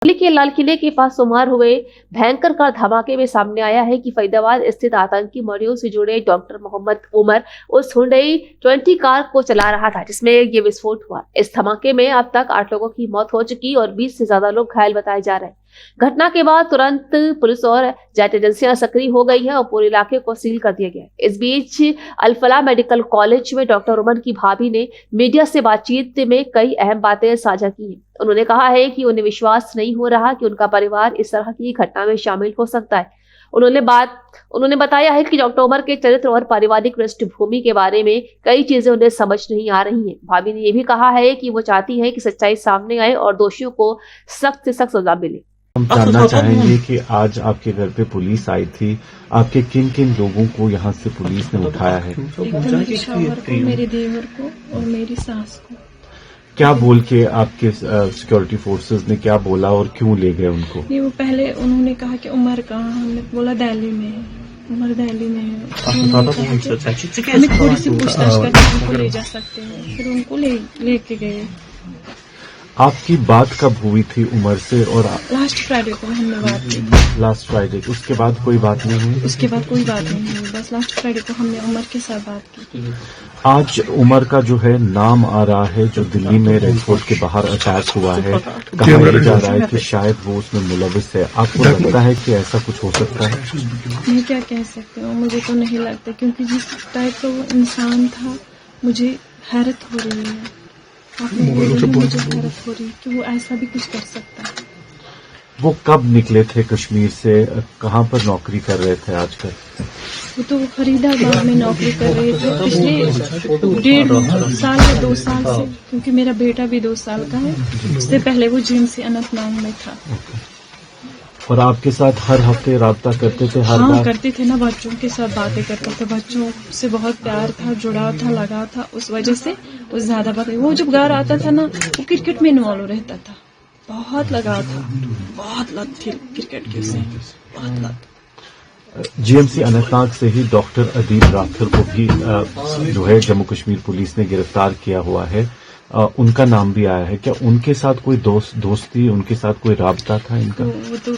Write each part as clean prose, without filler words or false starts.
दिल्ली के लाल किले के पास सोमवार हुए भयंकर कार धमाके में सामने आया है कि फरीदाबाद स्थित आतंकी मॉड्यूल से जुड़े डॉक्टर मोहम्मद उमर उस हुंडई 20 कार को चला रहा था जिसमें ये विस्फोट हुआ। इस धमाके में अब तक 8 लोगों की मौत हो चुकी और 20 से ज्यादा लोग घायल बताए जा रहे हैं। घटना के बाद तुरंत पुलिस और जेट एजेंसियां सक्रिय हो गई है और पूरे इलाके को सील कर दिया गया है। इस बीच अल-फलाह मेडिकल कॉलेज में डॉक्टर उमर की भाभी ने मीडिया से बातचीत में कई अहम बातें साझा की हैं। उन्होंने कहा है कि उन्हें विश्वास नहीं हो रहा कि उनका परिवार इस तरह की घटना में शामिल हो सकता है। उन्होंने बताया है कि डॉक्टर उमर के चरित्र और पारिवारिक पृष्ठभूमि के बारे में कई चीजें उन्हें समझ नहीं आ रही हैं। भाभी ने यह भी कहा है कि वो चाहती है कि सच्चाई सामने आए और दोषियों को सख्त से सख्त सजा मिले। हम जानना चाहेंगे कि आज आपके घर पे पुलिस आई थी, आपके किन किन लोगों को यहाँ से पुलिस ने उठाया है? मेरे शौहर को, मेरे देवर को और मेरी सास को। क्या बोल के आपके सिक्योरिटी फोर्सेस ने क्या बोला और क्यों ले गए उनको? नहीं, वो पहले उन्होंने कहा कि उमर कहाँ, हमने बोला दिल्ली में है, उमर दिल्ली में है। हमें थोड़ी सी पूछताछ करके उनको ले जा सकते हैं, फिर उनको लेके गए। आपकी बात कब हुई थी उमर से? और लास्ट फ्राइडे को हमने बात की थी। लास्ट फ्राइडे, उसके बाद कोई बात नहीं हुई? उसके बाद कोई बात नहीं हुई, बस लास्ट फ्राइडे को हमने उमर के साथ बात की। आज उमर का जो है नाम आ रहा है, जो दिल्ली में रेड फोर्ट के बाहर अटैक हुआ है, कहा जा रहा है कि शायद वो उसमें मुलविस है। आपको लगता है कि ऐसा कुछ हो सकता है? मैं क्या कह सकती हूँ, मुझे तो नहीं लगता, क्योंकि जिस टाइप का वो इंसान था मुझे हैरत हो रही है। मुझे हैरत हो रही है कि वो ऐसा भी कुछ कर सकता है। वो कब निकले थे कश्मीर से? कहाँ पर नौकरी कर रहे थे आजकल? वो तो फरीदाबाद में नौकरी कर रहे थे पिछले 1.5 साल या 2 साल से, क्योंकि मेरा बेटा भी 2 साल का है। उससे पहले वो GMC अनंतनाग में था। और आपके साथ हर हफ्ते राब्ता करते थे? हाँ, करते थे ना, बच्चों के साथ बातें करते थे, बच्चों से बहुत प्यार था, जुड़ाव था, लगाव था, उस वजह से वो ज्यादा बातें। वो जब घर आता था ना, वो क्रिकेट में इन्वॉल्व रहता था, बहुत लगाव था, बहुत लत थी क्रिकेट की, उसे बहुत लत। GMC अनंतनाग से ही डॉक्टर अदील राठौर को भी जो है जम्मू कश्मीर पुलिस ने गिरफ्तार किया हुआ है। उनका नाम भी आया है। क्या उनके साथ कोई दोस्ती, उनके साथ कोई राब्ता था इनका? वो तो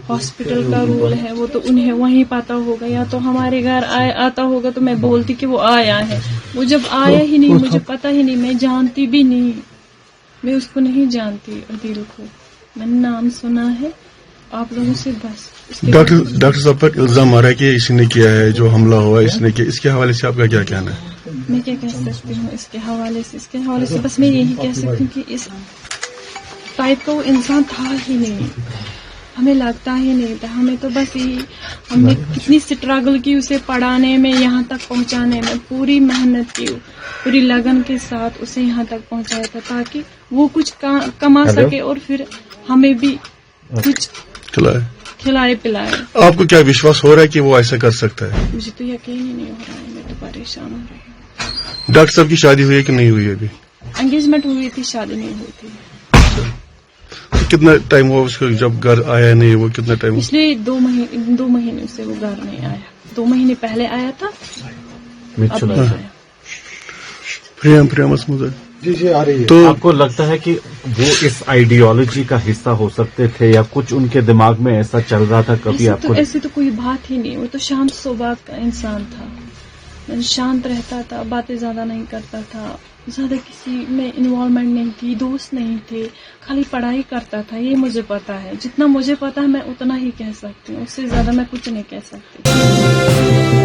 हॉस्पिटल का रूल है, वो तो उन्हें वहीं पता होगा, या तो हमारे घर आता होगा तो मैं बोलती कि वो आया है। वो जब आया ही नहीं, मुझे पता ही नहीं, मैं जानती भी नहीं, मैं उसको नहीं जानती अदील को। मैंने नाम सुना है आप लोगों से बस। डॉक्टर साहब पर इल्जाम आ रहा है कि इसने किया है, जो हमला हुआ इसने किया। इसके हवाले से आपका क्या कहना है? मैं क्या कह सकती हूँ इसके हवाले से बस मैं यही कह सकती हूँ कि इस टाइप का वो इंसान था ही नहीं, हमें लगता ही नहीं था। हमें तो बस हमने कितनी स्ट्रगल की उसे पढ़ाने में, यहाँ तक पहुँचाने में, पूरी मेहनत की, पूरी लगन के साथ उसे यहाँ तक पहुँचाया था ताकि वो कुछ कमा सके और फिर हमें भी कुछ खिलाए पिलाए। आपको क्या विश्वास हो रहा है कि वो ऐसा कर सकता है? मुझे तो यकीन ही नहीं हो रहा है, मैं तो परेशान हो रही हूँ। डॉक्टर साहब की शादी हुई है कि नहीं हुई है? अभी एंगेजमेंट हुई थी, शादी नहीं हुई थी। तो कितना टाइम हुआ उसको जब घर आया नहीं? वो कितना टाइम? पिछले 2 महीने से वो घर नहीं आया। 2 महीने पहले आया था, अब नहीं आया। प्रिया जी आ रही है। तो आपको लगता है कि वो इस आइडियोलॉजी का हिस्सा हो सकते थे, या कुछ उनके दिमाग में ऐसा चल रहा था कभी? आपको ऐसी तो कोई बात ही नहीं, वो तो शांत स्वभाव का इंसान था, शांत रहता था, बातें ज्यादा नहीं करता था, ज्यादा किसी में इन्वॉल्वमेंट नहीं थी, दोस्त नहीं थे, खाली पढ़ाई करता था। ये मुझे पता है, जितना मुझे पता है मैं उतना ही कह सकती हूँ, उससे ज्यादा मैं कुछ नहीं कह सकती।